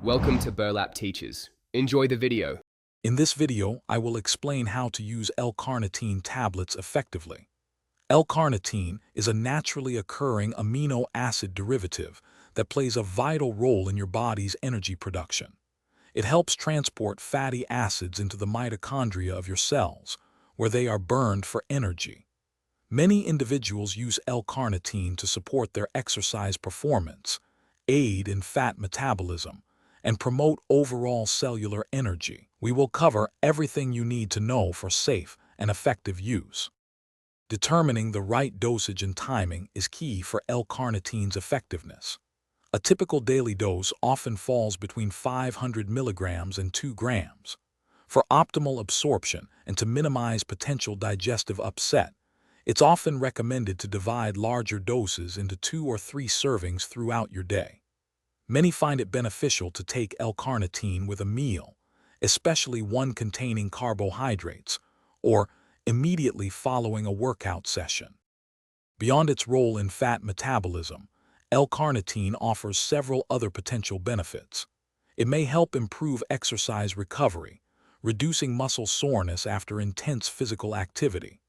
Welcome to Burlap Teachers. Enjoy the video. In this video, I will explain how to use L-Carnitine tablets effectively. L-Carnitine is a naturally occurring amino acid derivative that plays a vital role in your body's energy production. It helps transport fatty acids into the mitochondria of your cells, where they are burned for energy. Many individuals use L-Carnitine to support their exercise performance, aid in fat metabolism, and promote overall cellular energy. We will cover everything you need to know for safe and effective use. Determining the right dosage and timing is key for L-Carnitine's effectiveness. A typical daily dose often falls between 500 milligrams and 2 grams. For optimal absorption and to minimize potential digestive upset, it's often recommended to divide larger doses into 2 or 3 servings throughout your day. Many find it beneficial to take L-Carnitine with a meal, especially one containing carbohydrates, or immediately following a workout session. Beyond its role in fat metabolism, L-Carnitine offers several other potential benefits. It may help improve exercise recovery, reducing muscle soreness after intense physical activity.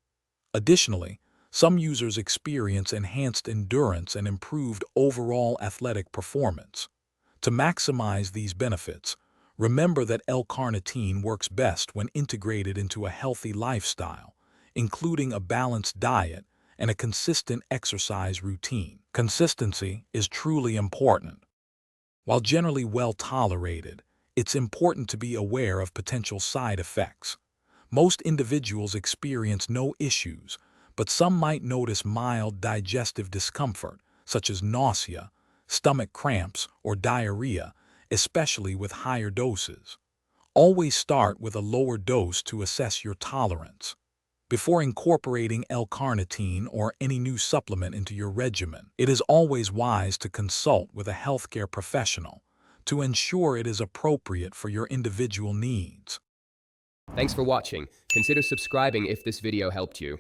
Additionally, some users experience enhanced endurance and improved overall athletic performance. To maximize these benefits, remember that L-Carnitine works best when integrated into a healthy lifestyle, including a balanced diet and a consistent exercise routine. Consistency is truly important. While generally well tolerated, it's important to be aware of potential side effects. Most individuals experience no issues, but some might notice mild digestive discomfort, such as nausea, stomach cramps, or diarrhea, especially with higher doses. Always start with a lower dose to assess your tolerance. Before incorporating L-Carnitine or any new supplement into your regimen, it is always wise to consult with a healthcare professional to ensure it is appropriate for your individual needs. Thanks for watching. Consider subscribing if this video helped you.